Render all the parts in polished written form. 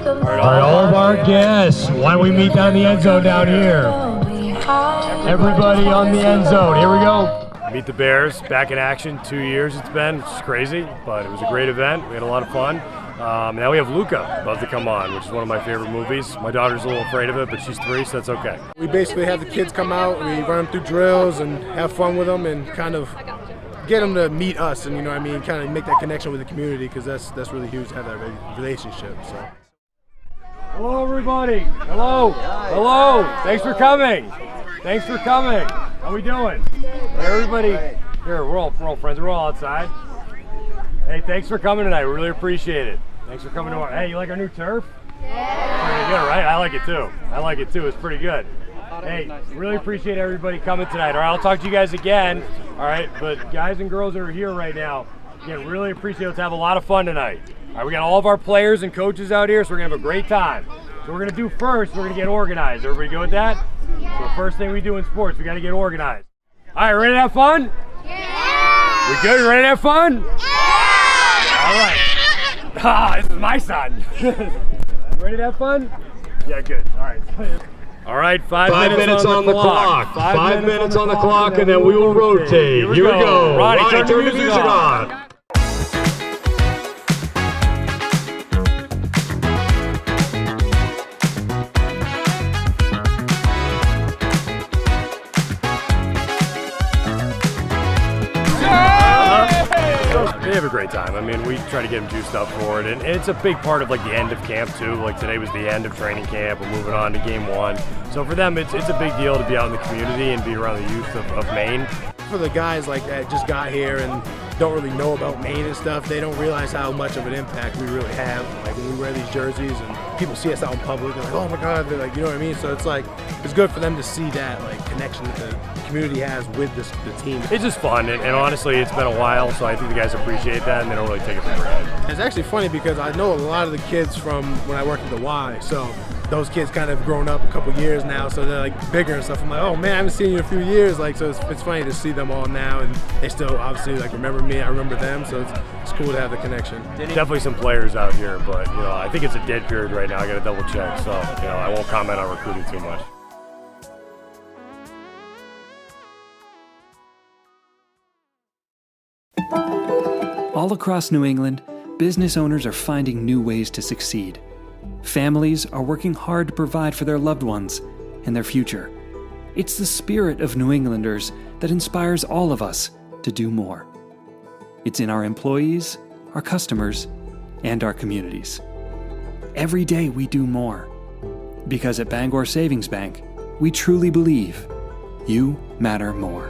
right, all of our guests, why don't we meet down the end zone down here? Everybody on the end zone, here we go. Meet the Bears, back in action, 2 years it's been. It's crazy, but it was a great event. We had a lot of fun. Now we have Luca about to come on, which is one of my favorite movies. My daughter's a little afraid of it, but she's 3, so that's okay. We basically have the kids come out, we run them through drills and have fun with them and kind of get them to meet us and, you know what I mean, kind of make that connection with the community, because that's really huge to have that relationship. So. Hello, everybody. Hello. Hello. Thanks for coming. Thanks for coming. How we doing? Everybody, here, we're all friends. We're all outside. Hey, thanks for coming tonight. We really appreciate it. Thanks for coming to our, hey, you like our new turf? Yeah. Pretty good, right? I like it too. I like it too. It's pretty good. Hey, really appreciate everybody coming tonight. All right, I'll talk to you guys again. All right, but guys and girls that are here right now, again, really appreciate it. Let's have a lot of fun tonight. All right, we got all of our players and coaches out here, so we're gonna have a great time. So we're gonna do first, we're gonna get organized. Everybody good with that? So the first thing we do in sports, we gotta get organized. All right, ready to have fun? Yeah! We good? Ready to have fun? Yeah! All right. Ah, this is my son. Ready to have fun? Yeah, good. All right. All right, 5 minutes on the clock. 5 minutes on the clock, and then we will rotate. Here we go. Ronnie, turn the music on. They have a great time. I mean, we try to get them juiced up for it, and it's a big part of like the end of camp too. Like today was the end of training camp. We're moving on to game 1. So for them, it's a big deal to be out in the community and be around the youth of Maine. For the guys like that just got here and don't really know about Maine and stuff, they don't realize how much of an impact we really have. Like when we wear these jerseys and people see us out in public, they're like, oh my God, they're like, you know what I mean? So it's like, it's good for them to see that like connection that the community has with the team. It's just fun, and honestly, it's been a while, so I think the guys appreciate that and they don't really take it for granted. It's actually funny because I know a lot of the kids from when I worked at the Y, so those kids kind of grown up a couple years now, so they're like bigger and stuff. I'm like, oh man, I haven't seen you in a few years. Like, so it's funny to see them all now, and they still obviously like remember me. I remember them, so it's cool to have the connection. Definitely some players out here, but you know, I think it's a dead period right now. I got to double check, so you know, I won't comment on recruiting too much. All across New England, business owners are finding new ways to succeed. Families are working hard to provide for their loved ones and their future. It's the spirit of New Englanders that inspires all of us to do more. It's in our employees, our customers, and our communities. Every day we do more. Because at Bangor Savings Bank, we truly believe you matter more.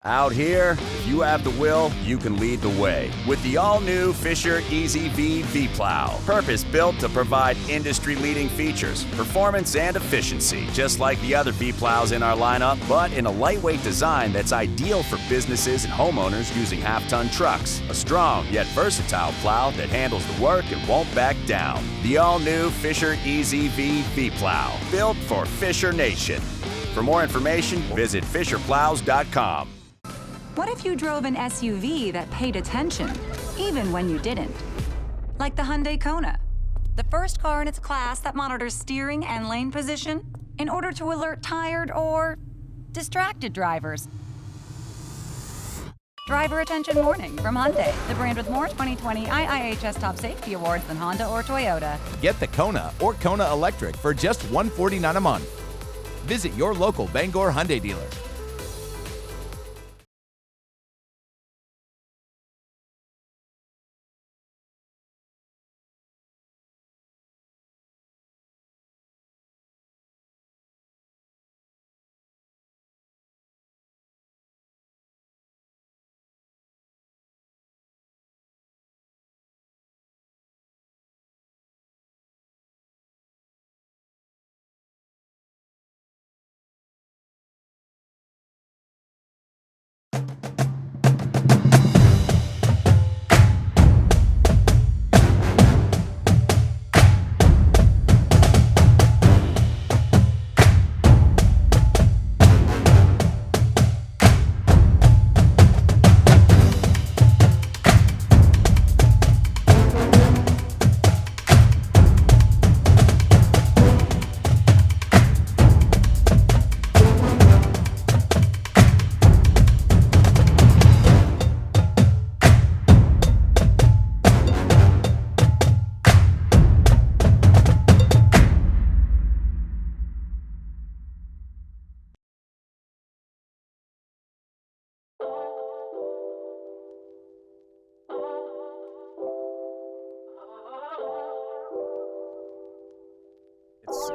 Out here, if you have the will, you can lead the way. With the all-new Fisher Easy V V-Plow. Purpose-built to provide industry-leading features, performance, and efficiency. Just like the other V-Plows in our lineup, but in a lightweight design that's ideal for businesses and homeowners using half-ton trucks. A strong yet versatile plow that handles the work and won't back down. The all-new Fisher Easy V V-Plow. Built for Fisher Nation. For more information, visit fisherplows.com. What if you drove an SUV that paid attention, even when you didn't? Like the Hyundai Kona, the first car in its class that monitors steering and lane position in order to alert tired or distracted drivers. Driver Attention Warning from Hyundai, the brand with more 2020 IIHS Top Safety Awards than Honda or Toyota. Get the Kona or Kona Electric for just $149 a month. Visit your local Bangor Hyundai dealer.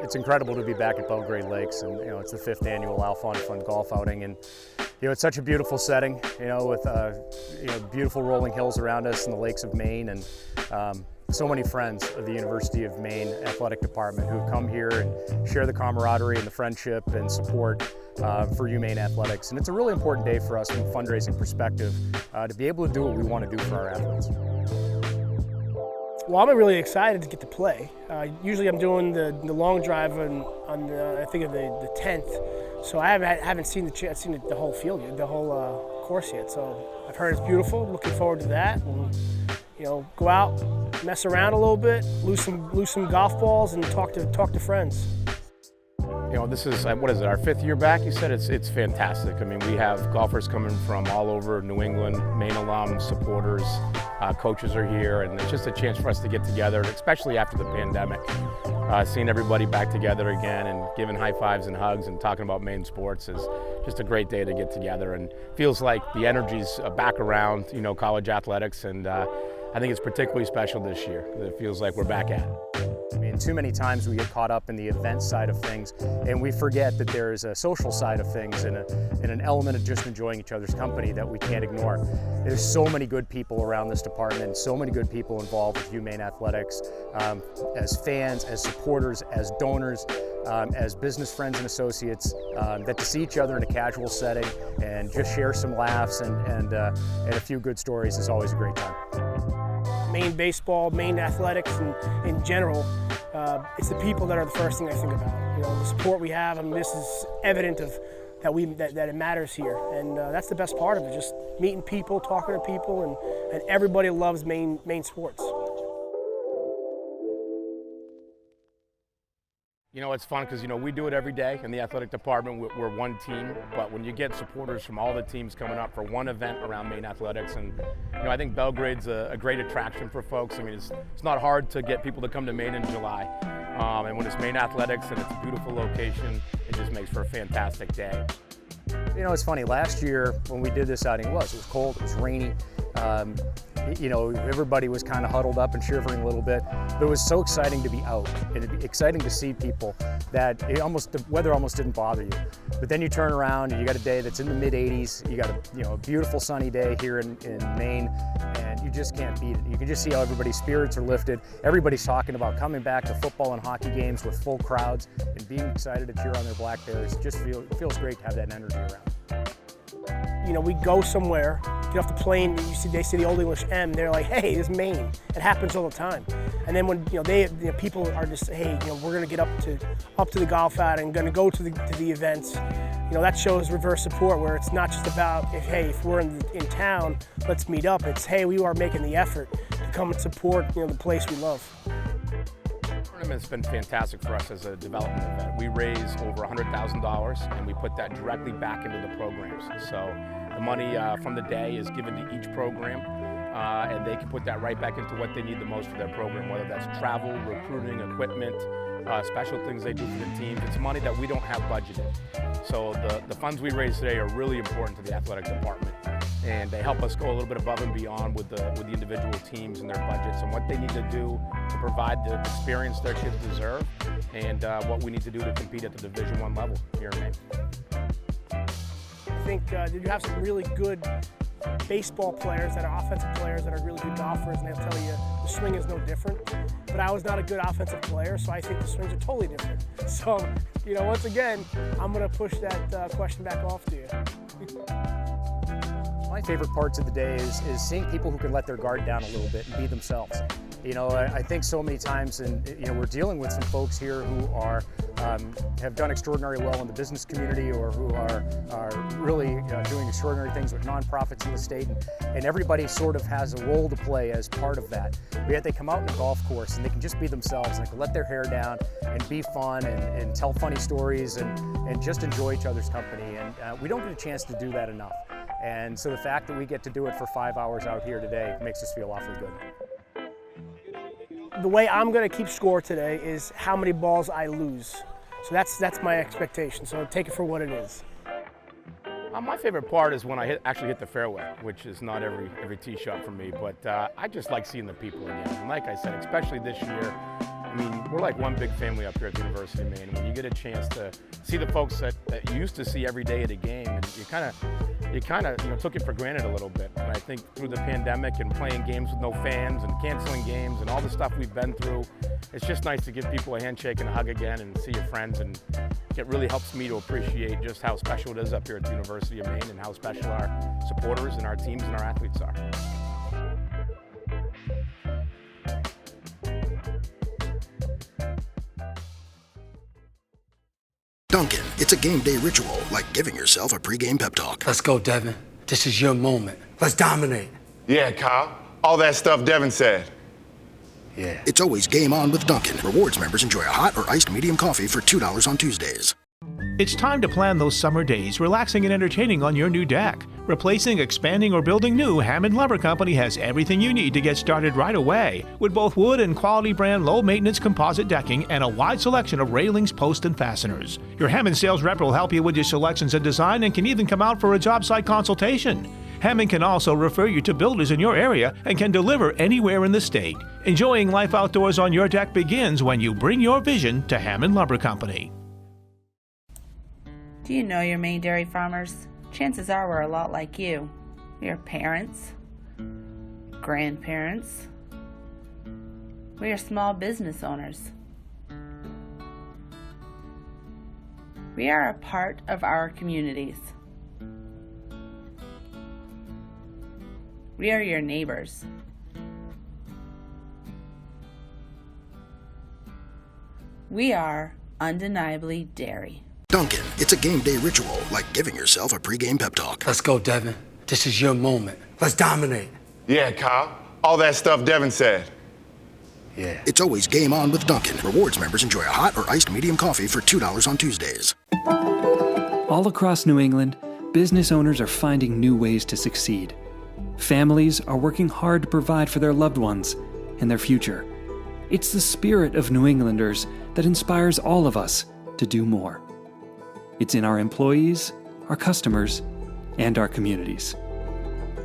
It's incredible to be back at Belgrade Lakes, and it's the 5th annual Alpha on Fun golf outing, and it's such a beautiful setting, with beautiful rolling hills around us and the lakes of Maine, and so many friends of the University of Maine Athletic Department who have come here and share the camaraderie and the friendship and support for UMaine Athletics. And it's a really important day for us from a fundraising perspective to be able to do what we want to do for our athletes. Well, I'm really excited to get to play. Usually I'm doing the long drive on the, I think of the 10th, so I haven't seen the whole field yet, the whole course yet. So I've heard it's beautiful. Looking forward to that, and go out, mess around a little bit, lose some golf balls, and talk to friends. This is, what is it, our 5th year back? You said it's fantastic. I mean, we have golfers coming from all over New England, Maine alums, supporters, coaches are here, and it's just a chance for us to get together, especially after the pandemic. Seeing everybody back together again and giving high fives and hugs and talking about Maine sports is just a great day to get together, and feels like the energy's back around, college athletics, and I think it's particularly special this year. It feels like we're back at it. I mean, too many times we get caught up in the event side of things, and we forget that there is a social side of things and an element of just enjoying each other's company that we can't ignore. There's so many good people around this department, so many good people involved with UMaine Athletics, as fans, as supporters, as donors, as business friends and associates, that to see each other in a casual setting and just share some laughs and a few good stories is always a great time. Maine baseball, Maine athletics, and in general, it's the people that are the first thing I think about. The support we have, and this is evident of that it matters here, and that's the best part of it. Just meeting people, talking to people, and everybody loves Maine sports. It's fun because, we do it every day in the athletic department. We're one team, but when you get supporters from all the teams coming up for one event around Maine athletics, and, I think Belgrade's a great attraction for folks. I mean, it's not hard to get people to come to Maine in July. And when it's Maine athletics and it's a beautiful location, it just makes for a fantastic day. It's funny, last year when we did this outing, it was cold, it was rainy. Everybody was kind of huddled up and shivering a little bit. But it was so exciting to be out, and it'd be exciting to see people that the weather almost didn't bother you. But then you turn around and you got a day that's in the mid-80s. You got a beautiful sunny day here in Maine, and you just can't beat it. You can just see how everybody's spirits are lifted. Everybody's talking about coming back to football and hockey games with full crowds and being excited to cheer on their Black Bears. It feels great to have that energy around. We go somewhere, get off the plane, they see the Old English M, they're like, hey, this is Maine. It happens all the time. And then when people are just, hey, we're gonna get up to the golf outing, gonna go to the events, that shows reverse support, where it's not just about, if we're in town, let's meet up. It's, hey, we are making the effort to come and support the place we love. The tournament's been fantastic for us as a development event. We raise over $100,000, and we put that directly back into the programs. So the money from the day is given to each program, and they can put that right back into what they need the most for their program, whether that's travel, recruiting, equipment, special things they do for the teams. It's money that we don't have budgeted. So the funds we raise today are really important to the athletic department, and they help us go a little bit above and beyond with the individual teams and their budgets and what they need to do to provide the experience their kids deserve, and what we need to do to compete at the Division I level here in Maine. I think you have some really good baseball players that are offensive players that are really good golfers, and they'll tell you the swing is no different. But I was not a good offensive player, so I think the swings are totally different. So, once again, I'm going to push that question back off to you. My favorite parts of the day is seeing people who can let their guard down a little bit and be themselves. I think so many times, and we're dealing with some folks here who are have done extraordinarily well in the business community, or who are really doing extraordinary things with nonprofits in the state, and everybody sort of has a role to play as part of that. But yet they come out in a golf course and they can just be themselves, and they can let their hair down and be fun and tell funny stories and just enjoy each other's company. And we don't get a chance to do that enough. And so the fact that we get to do it for 5 hours out here today makes us feel awfully good. The way I'm going to keep score today is how many balls I lose. So that's my expectation. So take it for what it is. My favorite part is when I actually hit the fairway, which is not every tee shot for me, but I just like seeing the people again. And like I said, especially this year, I mean, we're like one big family up here at the University of Maine. When you get a chance to see the folks that you used to see every day at a game, and you kind of took it for granted a little bit. And I think through the pandemic and playing games with no fans and canceling games and all the stuff we've been through, it's just nice to give people a handshake and a hug again and see your friends. And it really helps me to appreciate just how special it is up here at the University of Maine and how special our supporters and our teams and our athletes are. Dunkin', it's a game day ritual, like giving yourself a pregame pep talk. Let's go, Devin. This is your moment. Let's dominate. Yeah, Kyle. All that stuff Devin said. Yeah. It's always game on with Dunkin'. Rewards members enjoy a hot or iced medium coffee for $2 on Tuesdays. It's time to plan those summer days, relaxing and entertaining on your new deck. Replacing, expanding, or building new, Hammond Lumber Company has everything you need to get started right away. With both wood and quality brand low-maintenance composite decking and a wide selection of railings, posts, and fasteners. Your Hammond sales rep will help you with your selections and design and can even come out for a job site consultation. Hammond can also refer you to builders in your area and can deliver anywhere in the state. Enjoying life outdoors on your deck begins when you bring your vision to Hammond Lumber Company. Do you know your Maine dairy farmers? Chances are we're a lot like you. We are parents, grandparents. We are small business owners. We are a part of our communities. We are your neighbors. We are undeniably dairy. Dunkin', it's a game day ritual, like giving yourself a pregame pep talk. Let's go, Devin. This is your moment. Let's dominate. Yeah, Kyle. All that stuff Devin said. Yeah. It's always game on with Dunkin'. Rewards members enjoy a hot or iced medium coffee for $2 on Tuesdays. All across New England, business owners are finding new ways to succeed. Families are working hard to provide for their loved ones and their future. It's the spirit of New Englanders that inspires all of us to do more. It's in our employees, our customers, and our communities.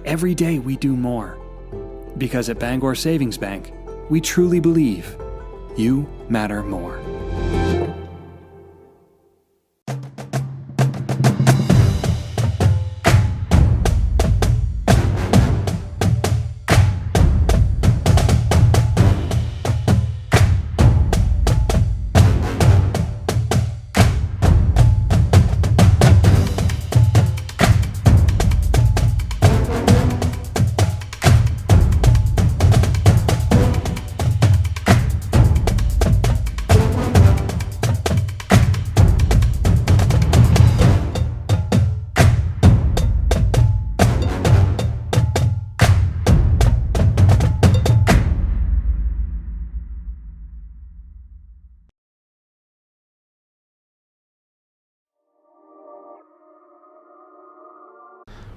Every day we do more. Because at Bangor Savings Bank, we truly believe you matter more.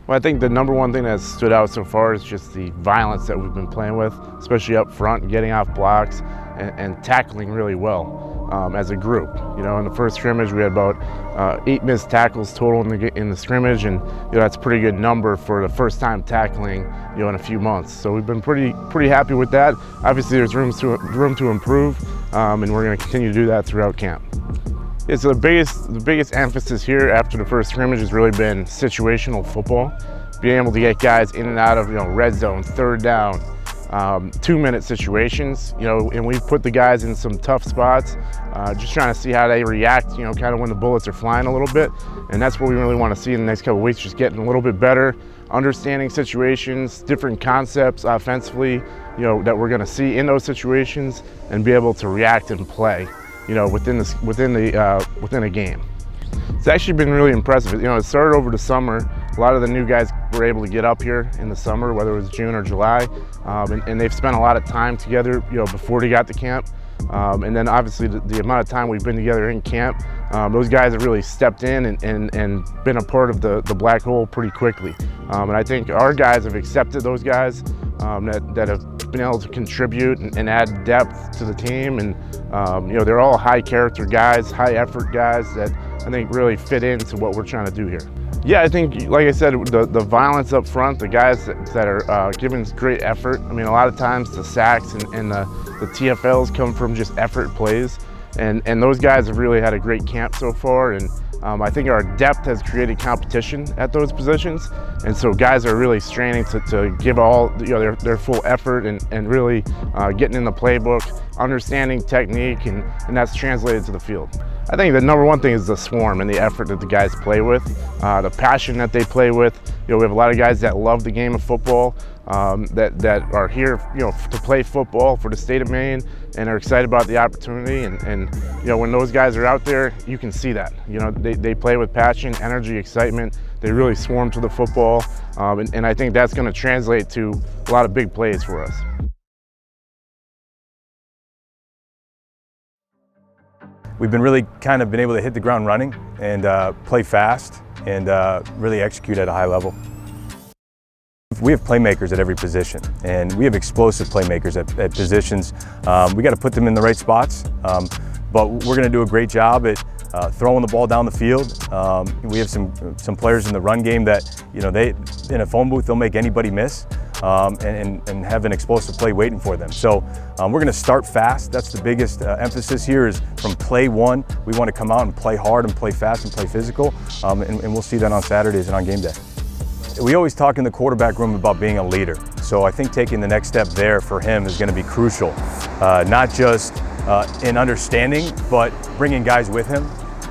Well, I think the number one thing that stood out so far is just the violence that we've been playing with, especially up front, getting off blocks and tackling really well as a group. You know, in the first scrimmage, we had about 8 missed tackles total in the scrimmage, and that's a pretty good number for the first time tackling in a few months. So we've been pretty happy with that. Obviously, there's room to improve, and we're going to continue to do that throughout camp. Yeah, so the biggest emphasis here after the first scrimmage has really been situational football, being able to get guys in and out of red zone, third down, 2-minute situations, and we've put the guys in some tough spots, just trying to see how they react, kind of when the bullets are flying a little bit, and that's what we really want to see in the next couple of weeks, just getting a little bit better, understanding situations, different concepts offensively, that we're going to see in those situations, and be able to react and play. Within a game. It's actually been really impressive. It started over the summer. A lot of the new guys were able to get up here in the summer, whether it was June or July, and they've spent a lot of time together, before they got to camp. And then obviously the amount of time we've been together in camp, those guys have really stepped in and been a part of the black hole pretty quickly. And I think our guys have accepted those guys that have been able to contribute and add depth to the team. And they're all high character guys, high effort guys that I think really fit into what we're trying to do here. Yeah, I think, like I said, the violence up front, the guys that are giving great effort. I mean, a lot of times the sacks and the TFLs come from just effort plays, and those guys have really had a great camp so far. And I think our depth has created competition at those positions, and so guys are really straining to give all their full effort and really getting in the playbook, understanding technique, and that's translated to the field. I think the number one thing is the swarm and the effort that the guys play with, the passion that they play with. We have a lot of guys that love the game of football, that are here, to play football for the state of Maine, and are excited about the opportunity. And when those guys are out there, you can see that. They play with passion, energy, excitement. They really swarm to the football, and I think that's going to translate to a lot of big plays for us. We've been really kind of been able to hit the ground running and play fast and really execute at a high level. We have playmakers at every position, and we have explosive playmakers at positions. We got to put them in the right spots, but we're going to do a great job at throwing the ball down the field. We have some players in the run game that, they in a phone booth, they'll make anybody miss. And have an explosive play waiting for them. So we're going to start fast. That's the biggest emphasis here, is from play one. We want to come out and play hard and play fast and play physical, and we'll see that on Saturdays and on game day. We always talk in the quarterback room about being a leader. So I think taking the next step there for him is going to be crucial, not just in understanding, but bringing guys with him.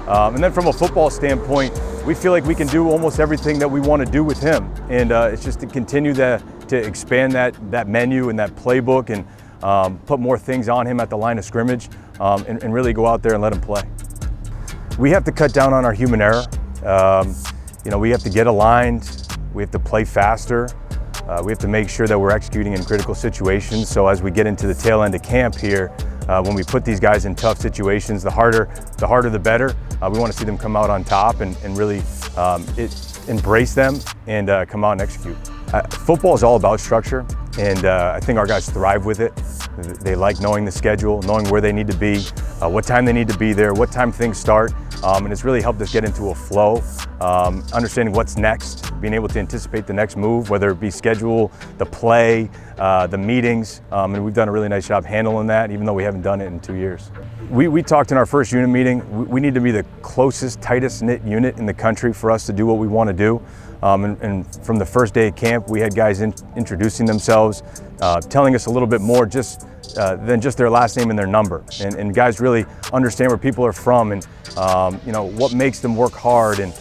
And then from a football standpoint, we feel like we can do almost everything that we want to do with him. And it's just to continue to expand that menu and that playbook, and put more things on him at the line of scrimmage, and really go out there and let him play. We have to cut down on our human error. We have to get aligned. We have to play faster. We have to make sure that we're executing in critical situations. So as we get into the tail end of camp here, when we put these guys in tough situations, the harder the better. We want to see them come out on top and really embrace them and come out and execute. Football is all about structure, and I think our guys thrive with it. They like knowing the schedule, knowing where they need to be, what time they need to be there, what time things start, and it's really helped us get into a flow, understanding what's next, being able to anticipate the next move, whether it be schedule, the play, the meetings, and we've done a really nice job handling that, even though we haven't done it in 2 years. We talked in our first unit meeting. We need to be the closest, tightest knit unit in the country for us to do what we want to do. And from the first day of camp, we had guys introducing themselves, telling us a little bit more than just their last name and their number. And guys really understand where people are from, and what makes them work hard, and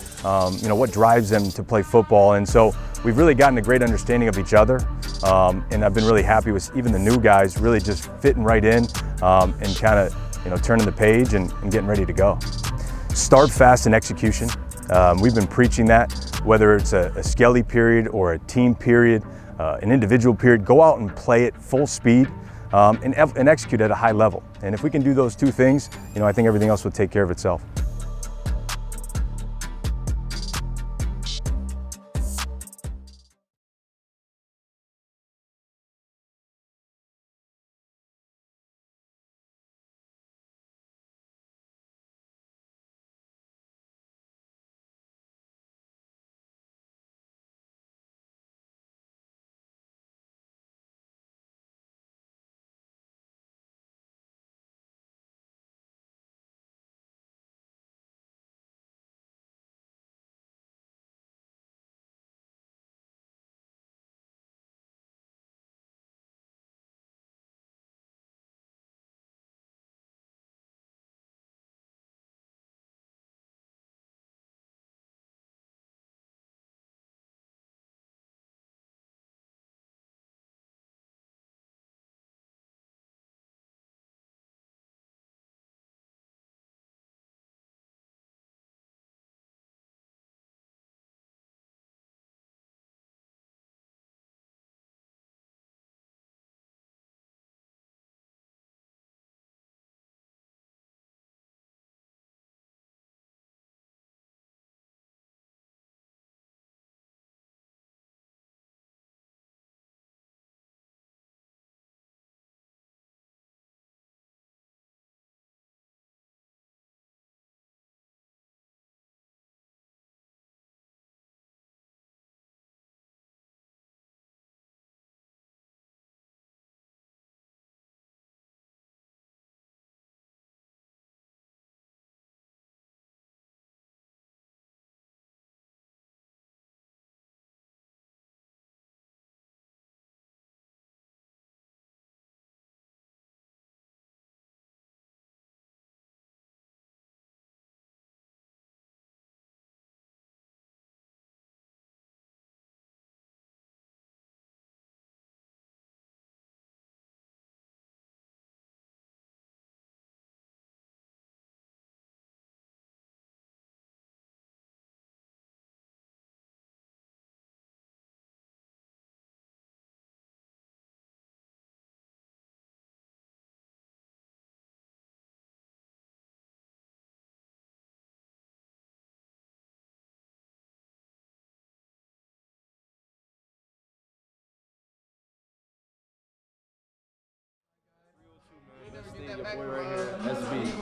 what drives them to play football. And so we've really gotten a great understanding of each other. And I've been really happy with even the new guys really just fitting right in, and kind of turning the page and getting ready to go. Start fast in execution. We've been preaching that, whether it's a Skelly period or a team period, an individual period. Go out and play it full speed, and execute at a high level. And if we can do those two things, I think everything else will take care of itself.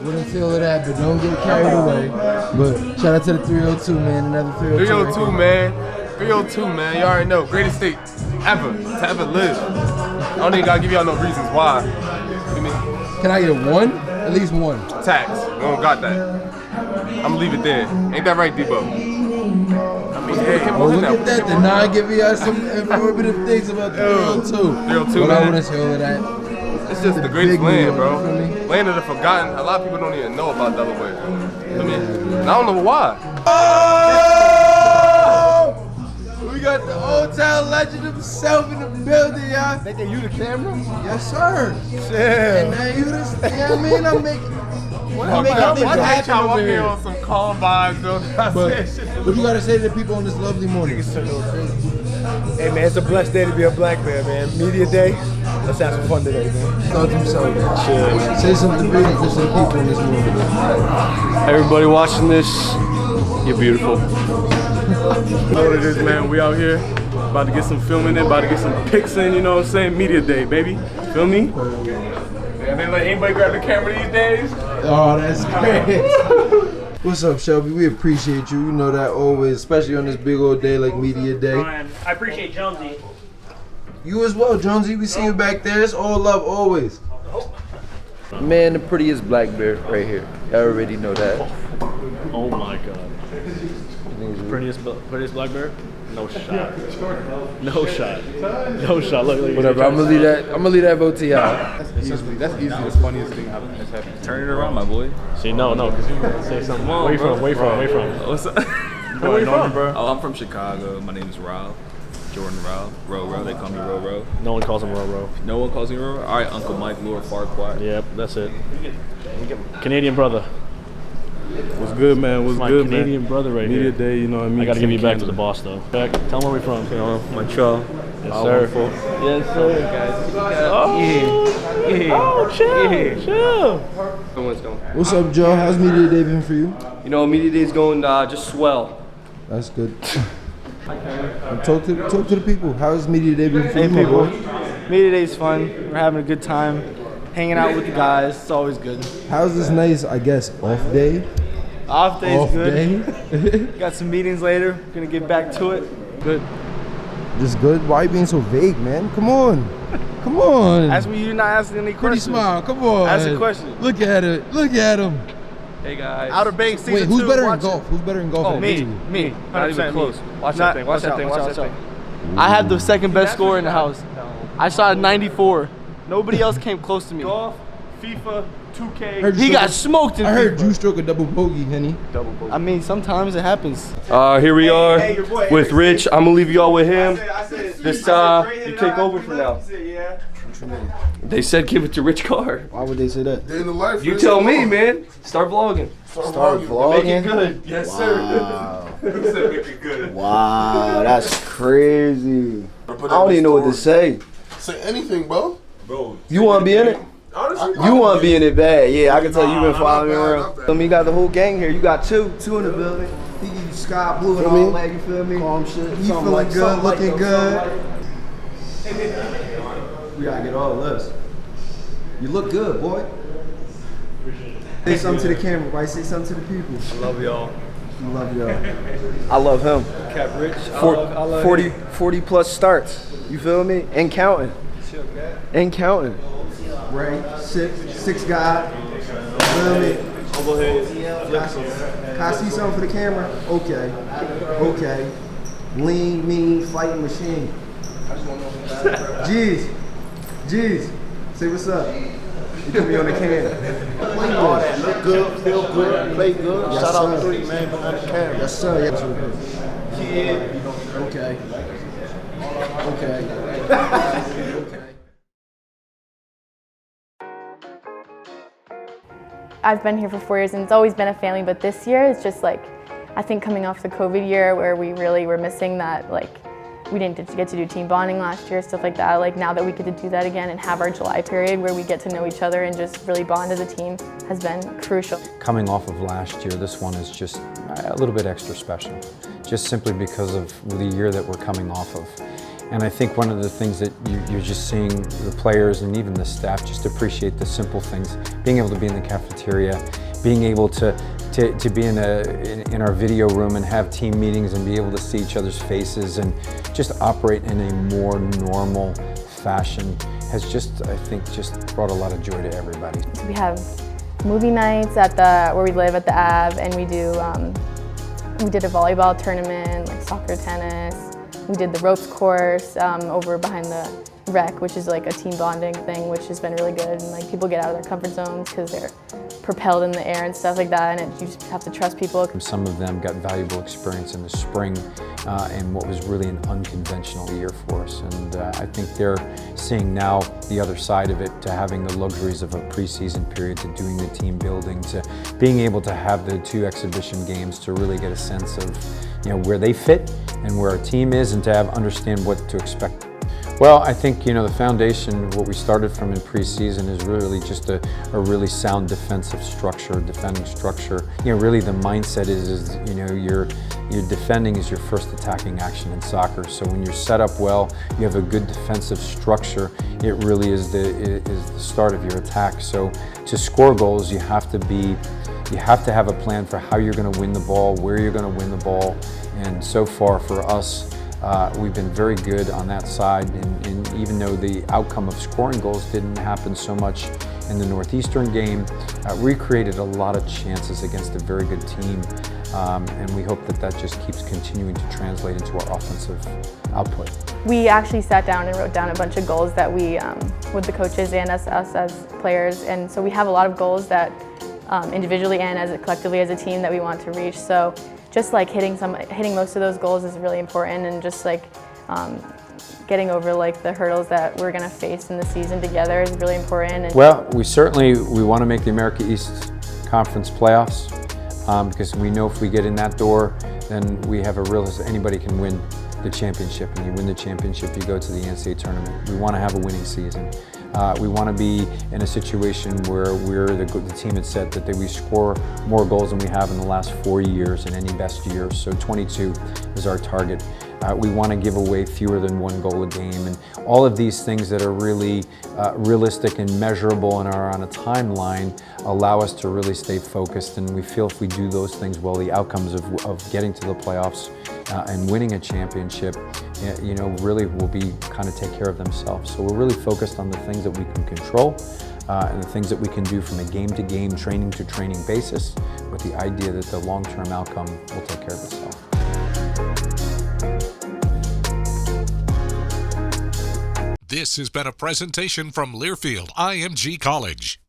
Wouldn't feel of that, but don't get carried away. But shout out to the 302, man. Another 302. 302, man. 302, man. You already know. Greatest state ever to ever live. I don't even gotta give y'all no reasons why. You mean? Can I get one? At least one. Tax. We don't got that. I'm gonna leave it there. Ain't that right, Debo? I mean, hey, well, look at that. The non giving us some informative things about the 302. 302, but man. I wouldn't feel of that. It's just the greatest land, bro. Land of the forgotten. A lot of people don't even know about Delaware. I mean, and I don't know why. We got the old town legend himself in the building, y'all. Thinking you the camera? Yes, sir. Yeah. And now you the, you know what I mean? I'm making things happen I'm over here here. on some calm vibes, though. What you gotta say to the people on this lovely morning? Hey man, it's a blessed day to be a black man. Media day. Let's have some fun today, man. Talk to himself. Say something big to the people in this morning. Everybody watching this, you're beautiful. You know what it is, man. We out here about to get some filming in, about to get some pics in, you know what I'm saying? Media day, baby. Feel me? And they let anybody grab the camera these days. Oh, that's great. What's up, Shelby? We appreciate you. You know that always, especially on this big old day like Media Day. I appreciate Jonesy. You as well, Jonesy. We see you back there. It's all love always. Man, the prettiest black bear right here. I already know that. Oh my God. Prettiest black bear? No shot. No shot. No shot. Look. Whatever. I'm gonna leave that vote to y'all. That's easily the funniest thing that's happened. Turn it around, my boy. See, no, because you say something. Where you from? What's up? Where you from, bro? Oh, I'm from Chicago. My name is Rob. Jordan Rob. Ro. They call me Ro. No one calls him Ro. No one calls me Ro. All right, Uncle Mike, Lord Farquhar. Yep, that's it. Canadian brother. What's good, man? What's my good, Canadian man? brother right Media here. day, you know what I mean? I gotta give you back to the boss though. Back. Tell him where we from. You know, Montreal. Yes, sir. Yes, sir. Guys. Oh, chill. What's up, Joe? How's Media Day been for you? You know, Media Day's going just swell. That's good. Talk to the people. How's Media Day been for you, my people. boy? Media Day's fun. We're having a good time, hanging out with the guys. It's always good. How's this nice, I guess, off day? Off day's Off good. Got some meetings later. Gonna get back to it. Good. Just good? Why are you being so vague, man? Come on. Come on. Ask me, you're not asking any questions. Pretty smile. Come on. Ask a question. Look at it. Look at him. Hey guys. Outer Banks season Wait, who's 2, better in golf? Who's better in golf? Oh, me. Not even close. Watch that thing. Watch that thing. I had the second best score in the house. I shot a 94. Nobody else came close to me. Golf, FIFA, 2K. He got smoked in I heard FIFA. you stroke a double bogey, Henny. Double bogey. I mean, sometimes it happens. Here we are with Rich. I'm gonna leave y'all with him. This you take over for now. They said give it to Rich Carr. Why would they say that? Day in the life. You tell me, man. Start vlogging. Start vlogging? Make it good. Yes, Wow. sir. He said make it good. Wow, that's crazy. I don't even know what to say. Say anything, bro. You want to be in it? Honestly, You want to be in it bad. Yeah, I can tell you've been following me not bad, around. not bad. Feel me? You got the whole gang here. You got two in the building. He give you sky blue and all that, you feel me? Calm shit. You feeling good, looking good. We got to get all this. You look good, boy. Say something to the camera, right? Say something to the people. I love y'all. I love y'all. I love him. Cap Rich. 40 plus starts. You feel me? And counting. And counting. Right? Six guy. Feel me? Can I see something for the camera? Okay. Lean, mean, fighting machine. Jeez. Say what's up. You put me on the can. All that look good, feel good, play good. Yes, Shout out sir. 3 man behind the camera. Yes, sir. Yes, Okay. I've been here for 4 years and it's always been a family, but this year it's just like, I think coming off the COVID year where we really were missing that, like, we didn't get to do team bonding last year, stuff like that. Like now that we get to do that again and have our July period where we get to know each other and just really bond as a team has been crucial. Coming off of last year, this one is just a little bit extra special, just simply because of the year that we're coming off of. And I think one of the things that you're just seeing the players and even the staff just appreciate the simple things. Being able to be in the cafeteria, being able to be in our video room and have team meetings and be able to see each other's faces and just operate in a more normal fashion has just, I think, just brought a lot of joy to everybody. We have movie nights at where we live at the Ave, and we did a volleyball tournament, like soccer, tennis. We did the ropes course over behind the rec, which is like a team bonding thing, which has been really good. And like people get out of their comfort zones because they're propelled in the air and stuff like that, and you just have to trust people. Some of them got valuable experience in the spring and what was really an unconventional year for us. And I think they're seeing now the other side of it, to having the luxuries of a preseason period, to doing the team building, to being able to have the 2 exhibition games to really get a sense of where they fit and where our team is, and to understand what to expect. Well, I think the foundation of what we started from in preseason is really just a really sound defensive structure, defending structure. Really the mindset is your defending is your first attacking action in soccer. So when you're set up well, you have a good defensive structure, it really is the start of your attack. So to score goals, you have to have a plan for how you're going to win the ball, where you're going to win the ball, and so far for us, we've been very good on that side, and even though the outcome of scoring goals didn't happen so much in the Northeastern game, we created a lot of chances against a very good team, and we hope that just keeps continuing to translate into our offensive output. We actually sat down and wrote down a bunch of goals that we, with the coaches and us as players, and so we have a lot of goals that individually and collectively as a team that we want to reach. So just like hitting most of those goals is really important, and just like getting over like the hurdles that we're going to face in the season together is really important. And well, we want to make the America East Conference playoffs because we know if we get in that door, then we have a real, anybody can win the championship, and you win the championship, you go to the NCAA tournament. We want to have a winning season. We want to be in a situation where the team had said that we score more goals than we have in the last 4 years in any best year, so 22 is our target. We want to give away fewer than 1 goal a game, and all of these things that are really realistic and measurable and are on a timeline allow us to really stay focused, and we feel if we do those things well, the outcomes of getting to the playoffs and winning a championship really will be kind of take care of themselves. So we're really focused on the things that we can control and the things that we can do from a game-to-game, training-to-training basis, with the idea that the long-term outcome will take care of itself. This has been a presentation from Learfield IMG College.